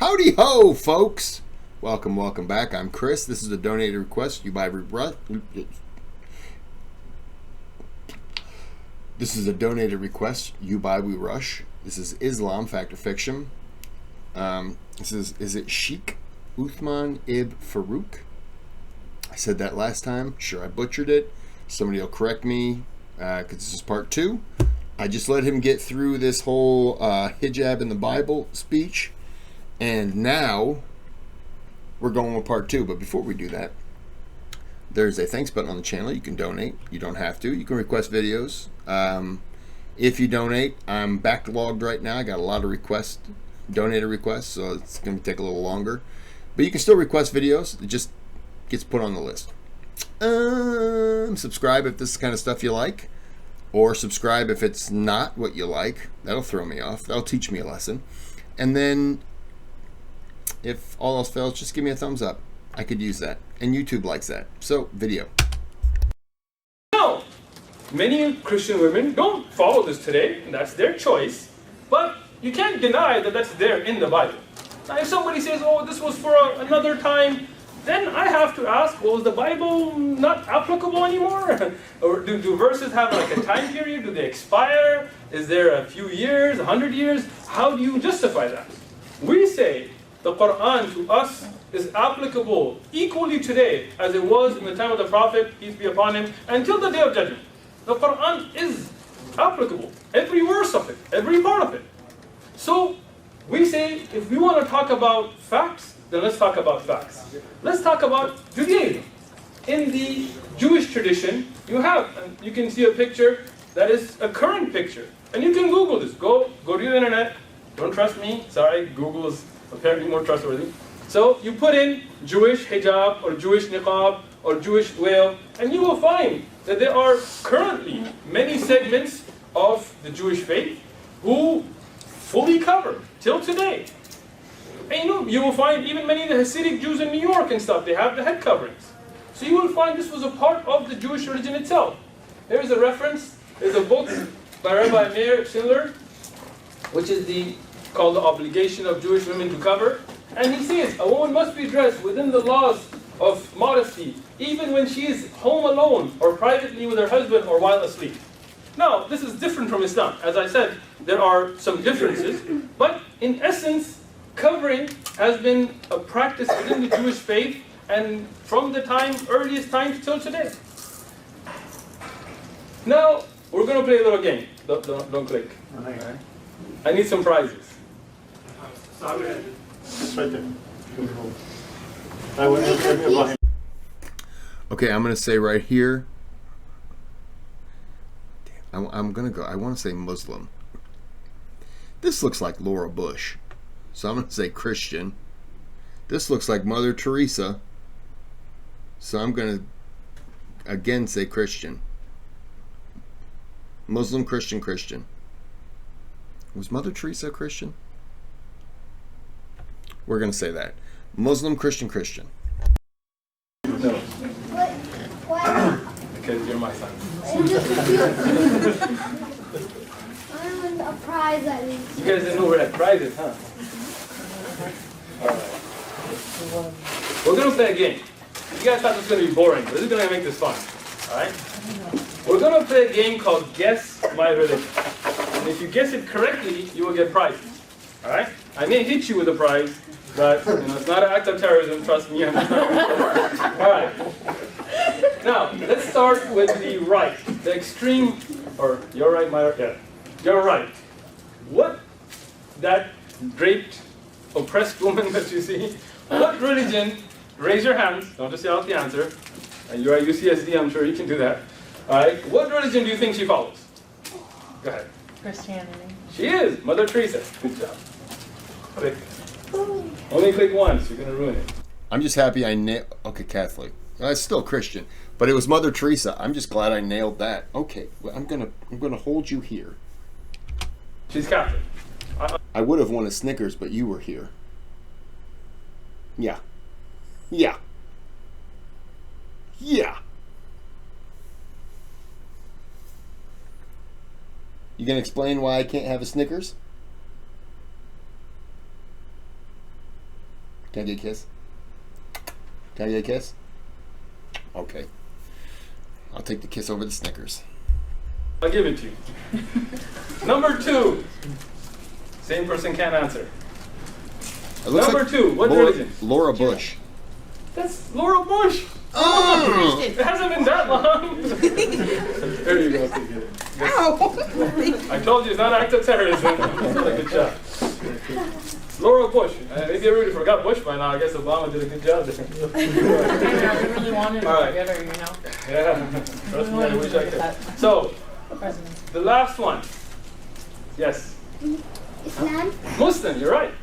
Howdy ho, folks! Welcome back. I'm Kris. This is a donated request. YouBuyWeRush. This is a donated request. YouBuyWeRush. This is Islam, fact or fiction. This is it Sheikh, Uthman ibn Farooq? I said that last time. Sure, I butchered it. Somebody will correct me because this is part 2. I just let him get through this whole hijab in the Bible speech. And now we're going with part 2. But before we do that, there's a thanks button on the channel. You can donate. You don't have to. You can request videos. If you donate, I'm backlogged right now. I got a lot of requests, donated requests, so it's going to take a little longer. But you can still request videos. It just gets put on the list. Subscribe if this is the kind of stuff you like. Or subscribe if it's not what you like. That'll throw me off. That'll teach me a lesson. And then if all else fails, just give me a thumbs up. I could use that. And YouTube likes that. So, video. No! Many Christian women don't follow this today, and that's their choice. But you can't deny that that's there in the Bible. Now, if somebody says, oh, this was for another time, then I have to ask, well, is the Bible not applicable anymore? Or do verses have like a time period? Do they expire? Is there a few years, 100 years? How do you justify that? We say the Quran to us is applicable equally today as it was in the time of the Prophet, peace be upon him, until the Day of Judgment. The Quran is applicable. Every verse of it, every part of it. So we say if we want to talk about facts, then let's talk about facts. Let's talk about Judaism. In the Jewish tradition, you can see a picture that is a current picture. And you can Google this. Go to the internet. Don't trust me. Sorry, Google is apparently more trustworthy. So you put in Jewish hijab or Jewish niqab or Jewish veil, and you will find that there are currently many segments of the Jewish faith who fully cover till today. And you will find even many of the Hasidic Jews in New York and stuff, they have the head coverings. So you will find this was a part of the Jewish religion itself. There is a reference, there's a book by Rabbi Meir Schindler, which is called The Obligation of Jewish Women to Cover. And he says, a woman must be dressed within the laws of modesty, even when she is home alone or privately with her husband or while asleep. Now, this is different from Islam. As I said, there are some differences, but in essence, covering has been a practice within the Jewish faith and from the earliest times till today. Now, we're going to play a little game. Don't click. Right. I need some prizes. Okay, I'm going to say right here. I'm going to go. I want to say Muslim. This looks like Laura Bush. So I'm going to say Christian. This looks like Mother Teresa. So I'm going to, again, say Christian. Muslim, Christian, Christian. Was Mother Teresa a Christian? We're going to say that. Muslim, Christian, Christian. No. Why? Because you're my son. I want a prize at least. You guys didn't know we had prizes, huh? Alright. We're going to play a game. You guys thought this was going to be boring, but this is going to make this fun. Alright? We're going to play a game called Guess My Religion. And if you guess it correctly, you will get prizes. Alright? I may hit you with a prize, but it's not an act of terrorism, trust me. Alright. Now, let's start with the right. The extreme, or your right, my right, yeah. Your right. What, that draped, oppressed woman that you see, what religion, raise your hands, don't just yell out the answer. And you're at UCSD, I'm sure you can do that. Alright, what religion do you think she follows? Go ahead. Christianity. She is, Mother Teresa. Good job. Click. Only click once, you're gonna ruin it. I'm just happy I nailed. Okay, Catholic. It's still Christian, but it was Mother Teresa. I'm just glad I nailed that. Okay, well, I'm gonna hold you here. She's Catholic. I would have won a Snickers, but you were here. Yeah. Yeah. Yeah. You gonna explain why I can't have a Snickers? Can I get a kiss? Can I get a kiss? Okay. I'll take the kiss over the Snickers. I'll give it to you. Number 2. Same person can't answer. It looks Number like 2. What Laura, religion? Laura Bush. That's Laura Bush. Oh! It hasn't been that long. There you go. Ow. I told you it's not an act of terrorism. Good job. Laura Bush. Maybe everybody forgot Bush by now. I guess Obama did a good job there. I really wanted All it right. together, you know. Yeah. Trust me, I wish I could. So, the last one. Yes. Islam? Muslim, you're right.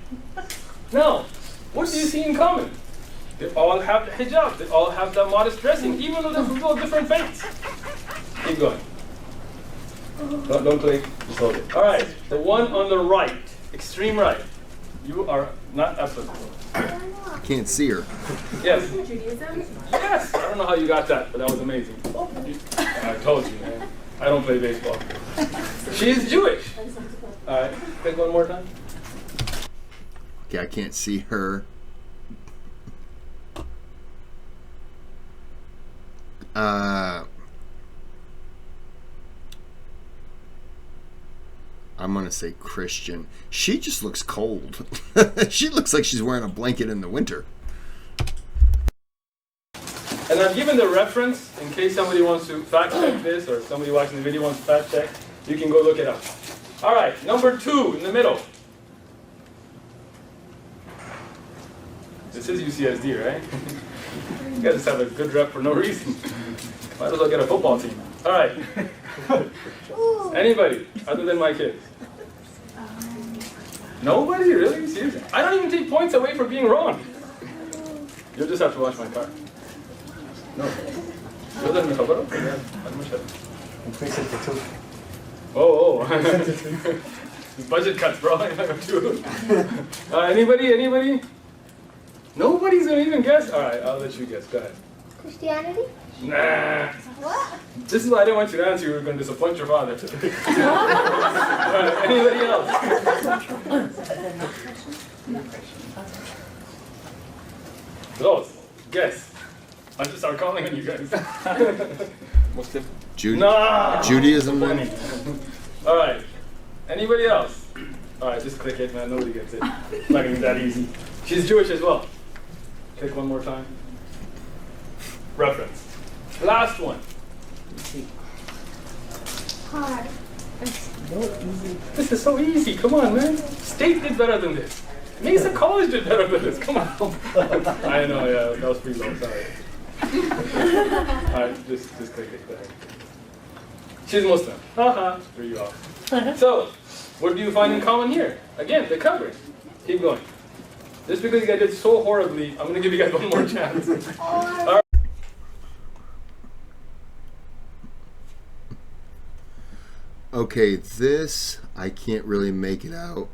Now, what do you see in common? They all have the hijab. They all have the modest dressing, even though they're from all different faiths. Keep going. Don't click. Just hold it. All right. The one on the right, extreme right. You are not applicable. I can't see her. Yes. Judaism? Yes. I don't know how you got that, but that was amazing. I told you, man. I don't play baseball. She is Jewish. All right. Click one more time. Okay, I can't see her. I'm gonna say Christian. She just looks cold. She looks like she's wearing a blanket in the winter. And I've given the reference in case somebody wants to fact check this or somebody watching the video wants to fact check. You can go look it up. All right, number 2 in the middle. This is UCSD, right? You guys just have a good rep for no reason. Might as well get a football team. All right. Anybody other than my kids? Nobody? Really? Seriously? I don't even take points away for being wrong. You'll just have to wash my car. No. يقدر نخبره؟ Increase it to 2. Oh. Budget cuts, bro. Anybody? Nobody's gonna even guess? All right, I'll let you guess. Go ahead. Christianity? Nah. What? This is why I didn't want you to answer. You were going to disappoint your father. All right, anybody else? Close. Guess. I'll just start calling on you guys. Muslim. Nah. Judaism Funny. then? All right. Anybody else? All right, just click it, man. Nobody gets it. It's not going to be that easy. She's Jewish as well. Click one more time. Reference. Last one. Hard. This is so easy. Come on, man. State did better than this. Mesa College did better than this. Come on. I know, yeah. That was pretty low. Sorry. All right, just click it. Go ahead. She's Muslim. Haha. Threw you off. So, what do you find in common here? Again, the covering. Keep going. Just because you guys did so horribly, I'm going to give you guys one more chance. All right. Okay, this, I can't really make it out.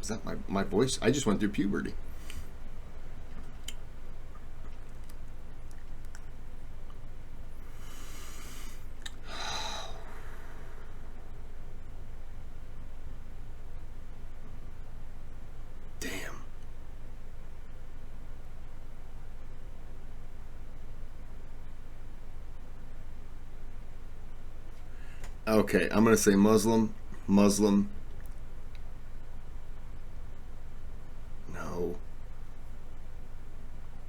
Is that my voice? I just went through puberty. Damn. Okay, I'm going to say Muslim. No.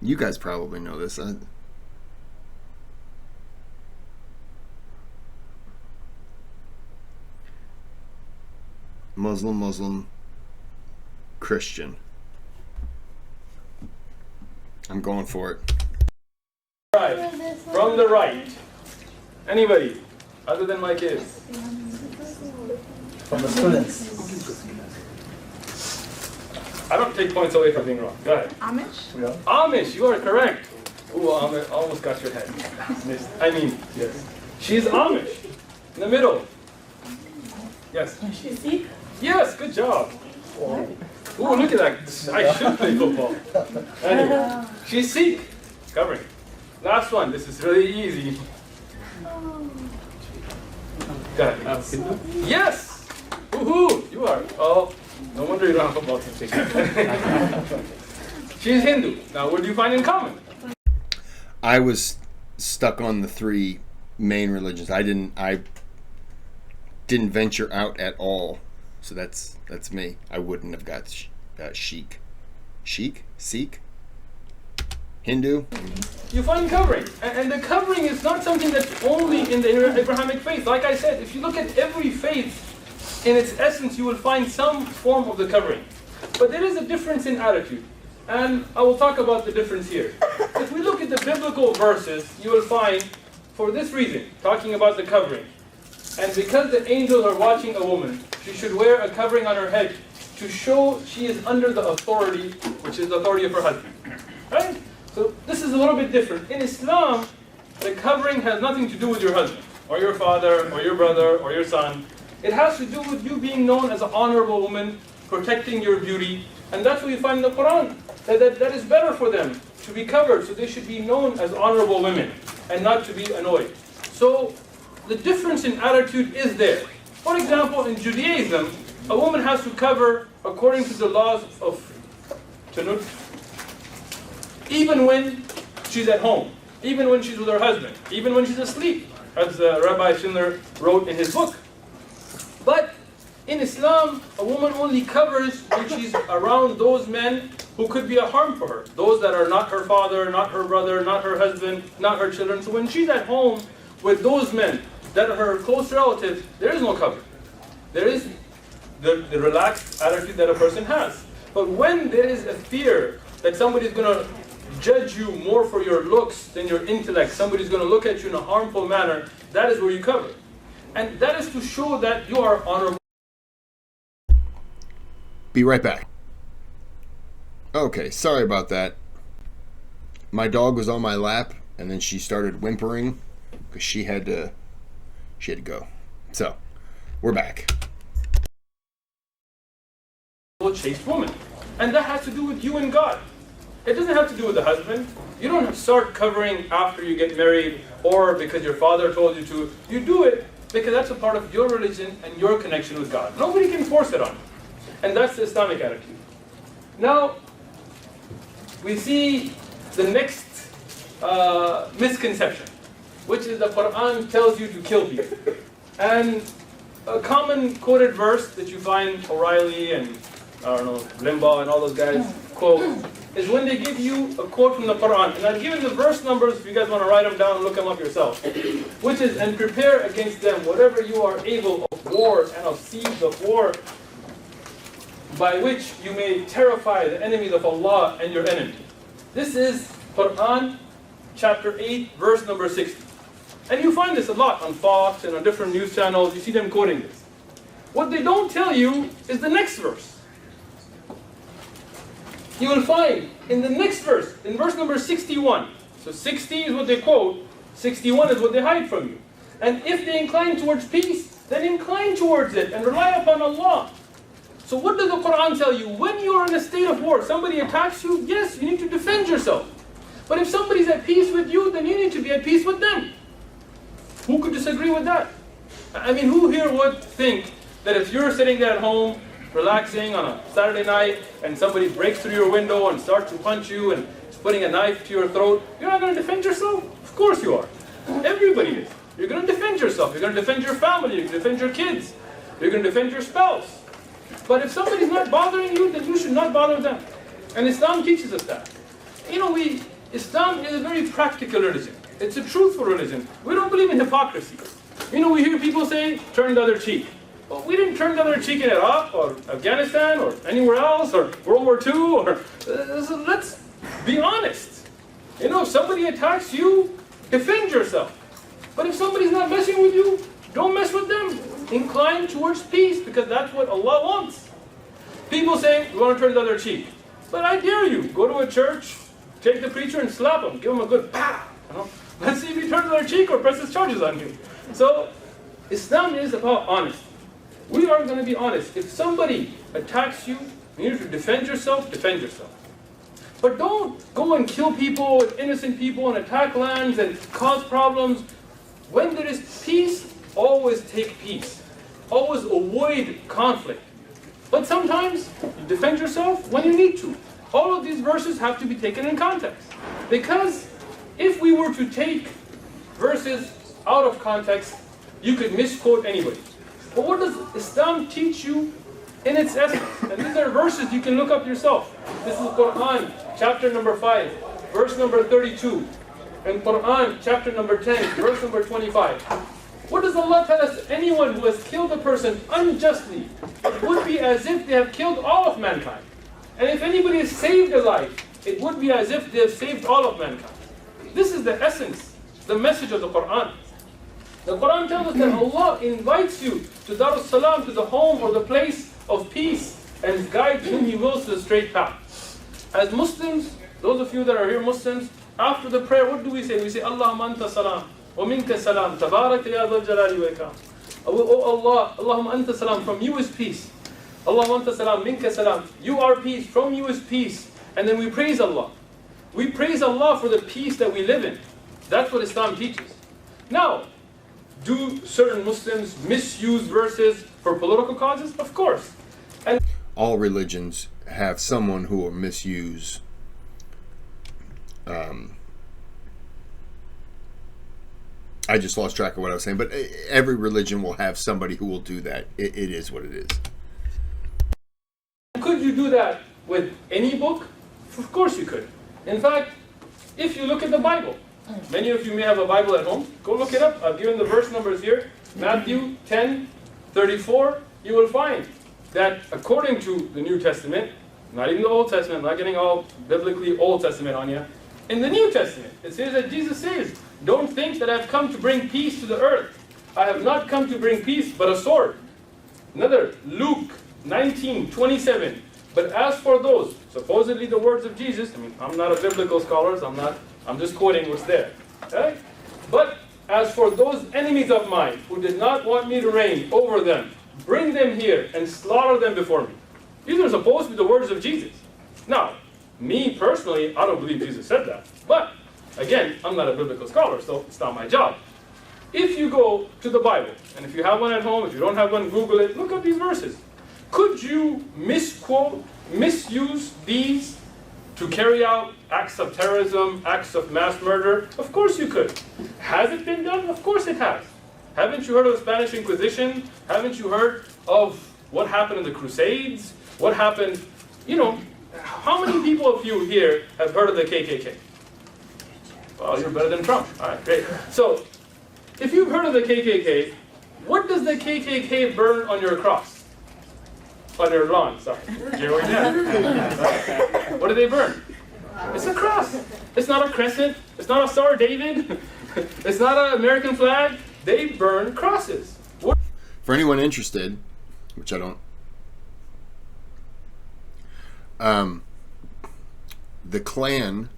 You guys probably know this. Muslim, Christian. I'm going for it. All right. From the right. Anybody? Other than my kids. From the students. I don't take points away for being wrong. Go ahead. Amish? Yeah. Amish, you are correct. Ooh, I almost got your head. Missed. Yes. She's Amish. In the middle. Yes. She's Sikh? Yes, good job. Ooh, look at that. I should play football. Anyway, she's Sikh. Covering. Last one. This is really easy. Go ahead. Yes! Woohoo! You are. Oh, no wonder you don't have a football team. she's Hindu. Now, what do you find in common? I was stuck on the three main religions. I didn't venture out at all. So that's me. I wouldn't have got Sheikh, Sikh, Hindu. You find covering, and the covering is not something that's only in the Abrahamic faith. Like I said, if you look at every faith, in its essence, you will find some form of the covering. But there is a difference in attitude, and I will talk about the difference here. If we look at the biblical verses, you will find, for this reason, talking about the covering, and because the angels are watching a woman, she should wear a covering on her head to show she is under the authority, which is the authority of her husband. Right? So this is a little bit different. In Islam, the covering has nothing to do with your husband, or your father, or your brother, or your son. It has to do with you being known as an honorable woman, protecting your beauty, and that's what you find in the Quran. That is better for them to be covered, so they should be known as honorable women, and not to be annoyed. So the difference in attitude is there. For example, in Judaism, a woman has to cover according to the laws of Tanut, even when she's at home, even when she's with her husband, even when she's asleep, as Rabbi Schindler wrote in his book. But in Islam, a woman only covers when she's around those men who could be a harm for her. Those that are not her father, not her brother, not her husband, not her children. So when she's at home with those men that are her close relatives, there is no cover. There is the relaxed attitude that a person has. But when there is a fear that somebody's going to judge you more for your looks than your intellect, somebody's going to look at you in a harmful manner, that is where you cover. And that is to show that you are honorable. Be right back. Okay, sorry about that. My dog was on my lap, and then she started whimpering because she had to go. So, we're back. Chaste woman. And that has to do with you and God. It doesn't have to do with the husband. You don't start covering after you get married or because your father told you to. You do it because that's a part of your religion and your connection with God. Nobody can force it on you. And that's the Islamic attitude. Now, we see the next misconception, which is the Quran tells you to kill people. And a common quoted verse that you find O'Reilly and, I don't know, Limbaugh and all those guys quote, is when they give you a quote from the Quran. And I've given the verse numbers if you guys want to write them down and look them up yourself. Which is, and prepare against them whatever you are able of wars and of siege of war, by which you may terrify the enemies of Allah and your enemy. This is Quran chapter 8, verse number 60. And you find this a lot on Fox and on different news channels. You see them quoting this. What they don't tell you is the next verse. You will find in the next verse, in verse number 61. So 60 is what they quote, 61 is what they hide from you. And if they incline towards peace, then incline towards it and rely upon Allah. So what does the Quran tell you? When you are in a state of war, somebody attacks you, yes, you need to defend yourself. But if somebody's at peace with you, then you need to be at peace with them. Who could disagree with that? I mean, who here would think that if you're sitting there at home, relaxing on a Saturday night, and somebody breaks through your window and starts to punch you and is putting a knife to your throat, you're not going to defend yourself? Of course you are. Everybody is. You're going to defend yourself. You're going to defend your family. You're going to defend your kids. You're going to defend your spouse. But if somebody's not bothering you, then you should not bother them. And Islam teaches us that. You know, Islam is a very practical religion. It's a truthful religion. We don't believe in hypocrisy. You know, we hear people say, turn the other cheek. Well, we didn't turn the other cheek in Iraq or Afghanistan or anywhere else or World War II. So let's be honest. You know, if somebody attacks you, defend yourself. But if somebody's not messing with you, don't mess with them. Incline towards peace because that's what Allah wants. People say, we want to turn the other cheek. But I dare you, go to a church, take the preacher and slap him. Give him a good pow. You know? Let's see if he turns the other cheek or presses charges on you. So, Islam is about honesty. We are going to be honest. If somebody attacks you, you need to defend yourself, defend yourself. But don't go and kill people, innocent people, and attack lands and cause problems. When there is peace, always take peace. Always avoid conflict. But sometimes you defend yourself when you need to. All of these verses have to be taken in context. Because if we were to take verses out of context, you could misquote anybody. But what does Islam teach you in its essence? And these are verses you can look up yourself. This is Quran, chapter number 5, verse number 32. And Quran, chapter number 10, verse number 25. What does Allah tell us? Anyone who has killed a person unjustly, it would be as if they have killed all of mankind. And if anybody has saved a life, it would be as if they have saved all of mankind. This is the essence, the message of the Quran. The Quran tells us that Allah invites you to Dar as-Salam, to the home or the place of peace, and guides whom He wills to the straight path. As Muslims, those of you that are here Muslims, after the prayer, what do we say? We say, Allahumma anta salam, wa minka salam, tabarak ya dhal jalali wa ikram. Oh Allah, Allahumma anta salam, from you is peace. Allahumma anta salam, minka salam, you are peace, from you is peace. And then we praise Allah. We praise Allah for the peace that we live in. That's what Islam teaches. Now, do certain Muslims misuse verses for political causes? Of course. And all religions have someone who will misuse I just lost track of what I was saying, but every religion will have somebody who will do that. It is what it is. Could you do that with any book? Of course you could. In fact, if you look at the Bible, many of you may have a Bible at home. Go look it up. I've given the verse numbers here. Matthew 10:34. You will find that according to the New Testament, not even the Old Testament, I'm not getting all biblically Old Testament on you. In the New Testament, it says that Jesus says, don't think that I've come to bring peace to the earth. I have not come to bring peace, but a sword. Another, Luke 19:27. But as for those, supposedly the words of Jesus, I mean, I'm not a biblical scholar, so I'm just quoting what's there. Right? But as for those enemies of mine who did not want me to reign over them, bring them here and slaughter them before me. These are supposed to be the words of Jesus. Now, me personally, I don't believe Jesus said that. But, again, I'm not a biblical scholar, so it's not my job. If you go to the Bible, and if you have one at home, if you don't have one, Google it, look up these verses. Could you misquote, misuse these to carry out acts of terrorism, acts of mass murder? Of course you could. Has it been done? Of course it has. Haven't you heard of the Spanish Inquisition? Haven't you heard of what happened in the Crusades? What happened, how many people of you here have heard of the KKK? Well, you're better than Trump. All right, great. So, if you've heard of the KKK, what does the KKK burn on your cross? On your lawn, sorry. What do they burn? It's a cross. It's not a crescent. It's not a Star of David. It's not an American flag. They burn crosses. For anyone interested, which I don't, the Klan,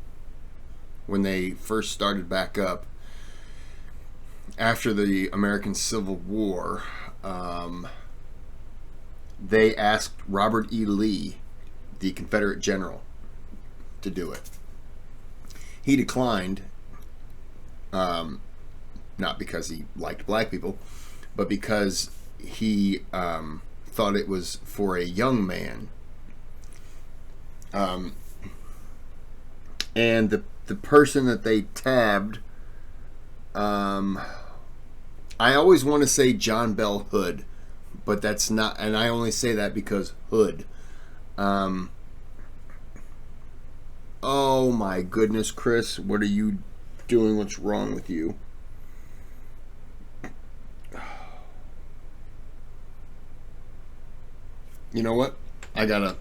when they first started back up after the American Civil War, they asked Robert E. Lee, the Confederate general, to do it. He declined, not because he liked black people, but because he thought it was for a young man. And the person that they tabbed, I always want to say John Bell Hood, but that's not, and I only say that because Hood. Oh my goodness, Kris, what are you doing? What's wrong with you? You know what? I gotta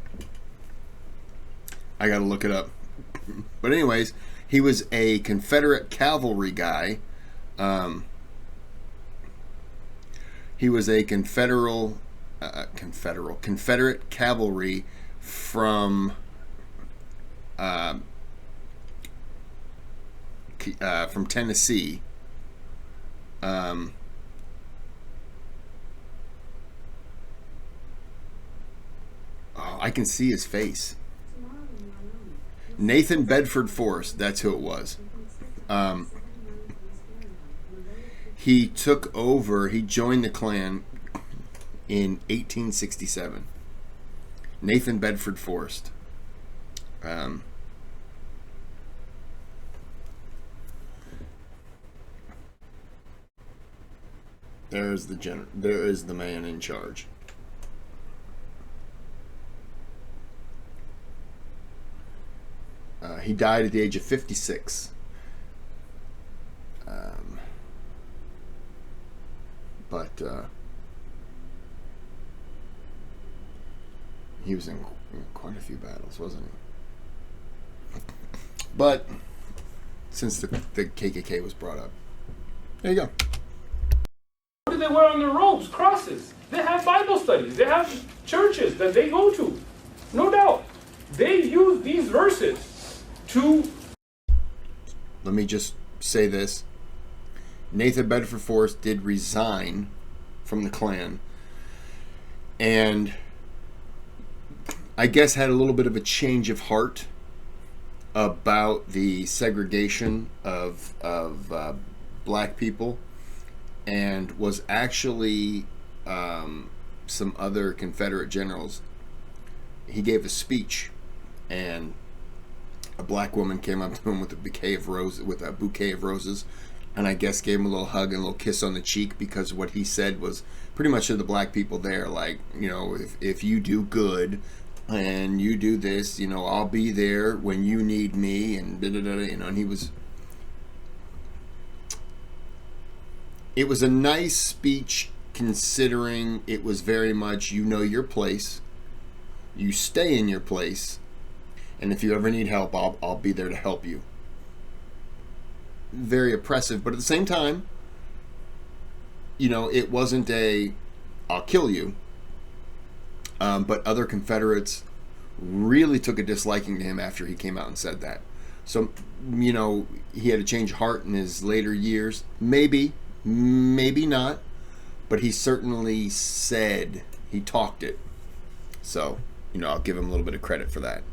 look it up. But anyways, he was a Confederate cavalry guy. He was a Confederate cavalry from Tennessee. I can see his face. Nathan Bedford Forrest, that's who it was. He took over, he joined the Klan in 1867. Nathan Bedford Forrest. Um, there is the man in charge. He died at the age of 56. But he was in quite a few battles, wasn't he? But since the KKK was brought up, there you go. What do they wear on their robes? Crosses. They have Bible studies. They have churches that they go to. No doubt. They use these verses to... Let me just say this. Nathan Bedford Forrest did resign from the Klan, and I guess had a little bit of a change of heart about the segregation of black people, and was actually some other Confederate generals. He gave a speech, and a black woman came up to him with a bouquet of roses, and I guess gave him a little hug and a little kiss on the cheek, because what he said was pretty much to the black people there, like, you know, if you do good and you do this, you know, I'll be there when you need me, and you know, and it was a nice speech, considering it was very much, you know your place, you stay in your place, and if you ever need help, I'll be there to help you. Very oppressive, but at the same time, you know, it wasn't I'll kill you. But other Confederates really took a disliking to him after he came out and said that. So, you know, he had a change of heart in his later years. Maybe not. But he certainly said, he talked it. So, you know, I'll give him a little bit of credit for that.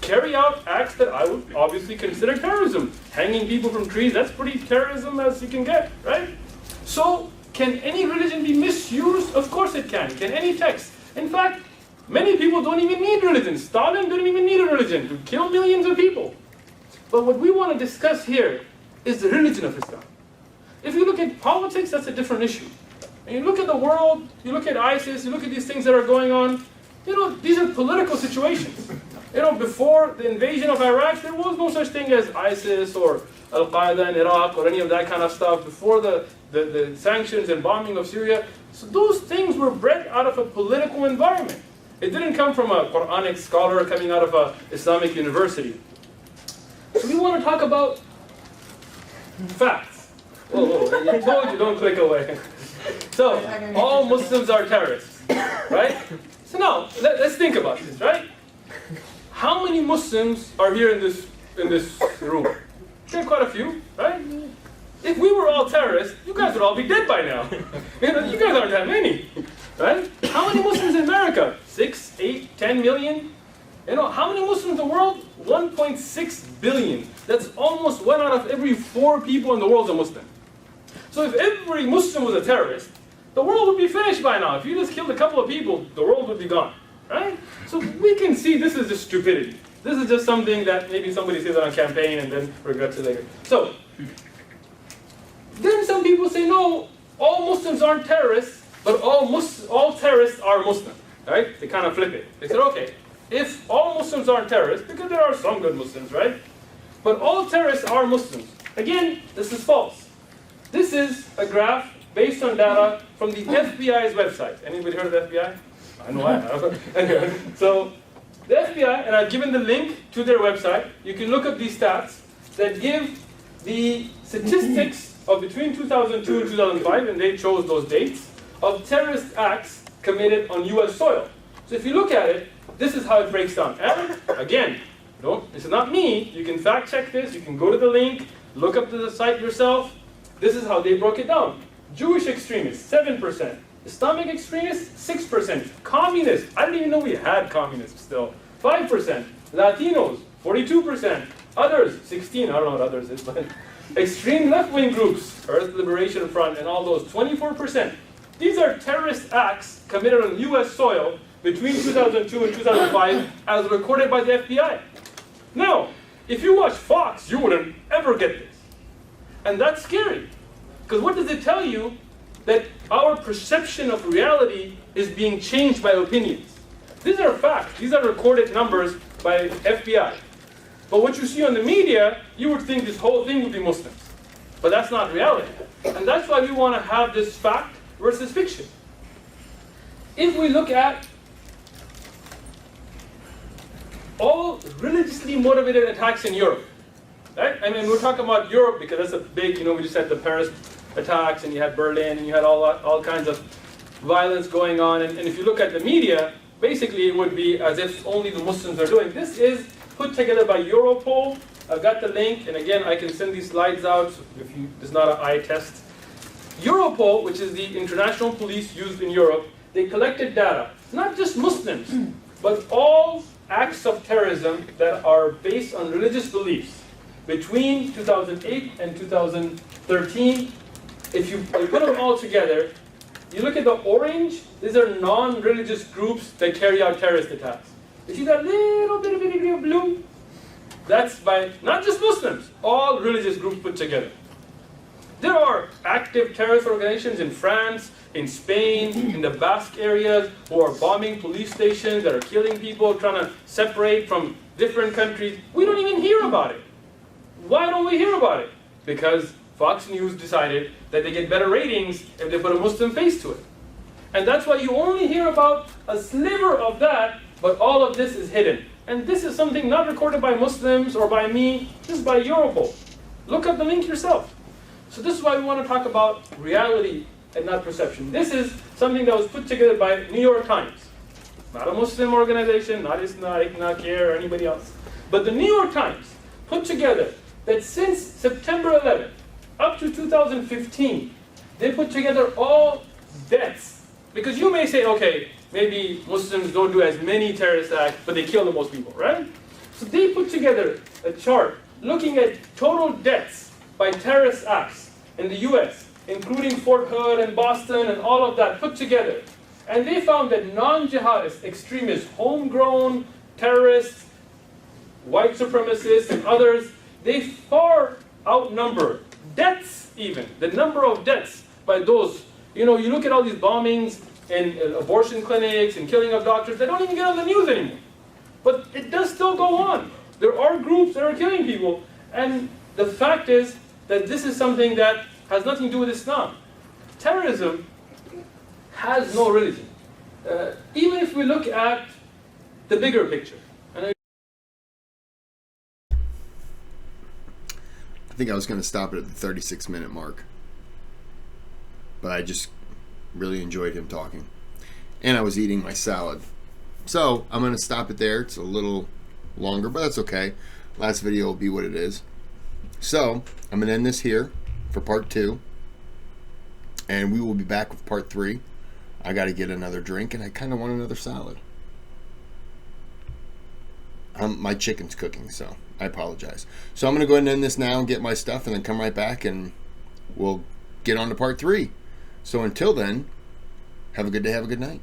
Carry out acts that I would obviously consider terrorism. Hanging people from trees, that's pretty terrorism as you can get, right? So, can any religion be misused? Of course it can. Can any text? In fact, many people don't even need religion. Stalin didn't even need a religion to kill millions of people. But what we want to discuss here is the religion of Islam. If you look at politics, that's a different issue. And you look at the world, you look at ISIS, you look at these things that are going on, you know, these are political situations. You know, before the invasion of Iraq, there was no such thing as ISIS or Al-Qaeda in Iraq or any of that kind of stuff. Before the sanctions and bombing of Syria, so those things were bred out of a political environment. It didn't come from a Quranic scholar coming out of an Islamic university. So we want to talk about facts. Whoa, I told you, don't click away. So, all Muslims are terrorists, right? So now, let's think about this, right? How many Muslims are here in this room? There are quite a few, right? If we were all terrorists, you guys would all be dead by now. You guys aren't that many, right? How many Muslims in America? 6, 8, 10 million? You know, how many Muslims in the world? 1.6 billion. That's almost 1 out of every 4 people in the world is a Muslim. So if every Muslim was a terrorist, the world would be finished by now. If you just killed a couple of people, the world would be gone, right? So we can see this is just stupidity. This is just something that maybe somebody says on a campaign and then regrets it later. So, then some people say, no, all Muslims aren't terrorists, but all terrorists are Muslim, right? They kind of flip it. They said, okay, if all Muslims aren't terrorists, because there are some good Muslims, right? But all terrorists are Muslims. Again, this is false. This is a graph based on data from the FBI's website. Anybody heard of the FBI? I know I have. So, the FBI, and I've given the link to their website. You can look up these stats that give the statistics of between 2002 and 2005, and they chose those dates, of terrorist acts committed on US soil. So if you look at it, this is how it breaks down. And again, this is not me. You can fact check this. You can go to the link, look up to the site yourself. This is how they broke it down. Jewish extremists, 7%. Islamic extremists, 6%. Communists, I didn't even know we had communists still, 5%. Latinos, 42%. Others, 16, I don't know what others is, but extreme left-wing groups, Earth Liberation Front, and all those, 24%. These are terrorist acts committed on US soil between 2002 and 2005 as recorded by the FBI. Now, if you watch Fox, you wouldn't ever get this. And that's scary. Because what does it tell you? That our perception of reality is being changed by opinions. These are facts. These are recorded numbers by FBI. But what you see on the media, you would think this whole thing would be Muslims. But that's not reality. And that's why we want to have this fact versus fiction. If we look at all religiously motivated attacks in Europe, right? I mean, we're talking about Europe because that's a big, we just had the Paris attacks, and you had Berlin, and you had all kinds of violence going on. And if you look at the media, basically it would be as if only the Muslims are doing. This is put together by Europol. I've got the link, and again, I can send these slides out if it's not an eye test. Europol, which is the international police used in Europe, they collected data, not just Muslims, but all acts of terrorism that are based on religious beliefs between 2008 and 2013. If you put them all together, you look at the orange, these are non-religious groups that carry out terrorist attacks. You see that little bit of blue? That's by not just Muslims, all religious groups put together. There are active terrorist organizations in France, in Spain, in the Basque areas, who are bombing police stations, that are killing people, trying to separate from different countries. We don't even hear about it. Why don't we hear about it? Because Fox News decided that they get better ratings if they put a Muslim face to it. And that's why you only hear about a sliver of that, but all of this is hidden. And this is something not recorded by Muslims or by me, this is by Europol. Look up the link yourself. So this is why we want to talk about reality and not perception. This is something that was put together by New York Times. Not a Muslim organization, not Islamic, not CARE or anybody else. But the New York Times put together that since September 11th, up to 2015, they put together all deaths. Because you may say, okay, maybe Muslims don't do as many terrorist acts, but they kill the most people, right? So they put together a chart looking at total deaths by terrorist acts in the US, including Fort Hood and Boston and all of that put together. And they found that non-jihadist extremists, homegrown terrorists, white supremacists and others, they far outnumber deaths even, the number of deaths by those. You look at all these bombings and abortion clinics and killing of doctors, they don't even get on the news anymore. But it does still go on. There are groups that are killing people. And the fact is that this is something that has nothing to do with Islam. Terrorism has no religion. Even if we look at the bigger picture. I think I was going to stop it at the 36-minute mark. But I just really enjoyed him talking. And I was eating my salad. So I'm going to stop it there. It's a little longer, but that's okay. Last video will be what it is. So I'm going to end this here for part 2. And we will be back with part 3. I got to get another drink, and I kind of want another salad. My chicken's cooking, so I apologize. So I'm going to go ahead and end this now and get my stuff, and then come right back, and we'll get on to part 3. So until then, have a good day, have a good night.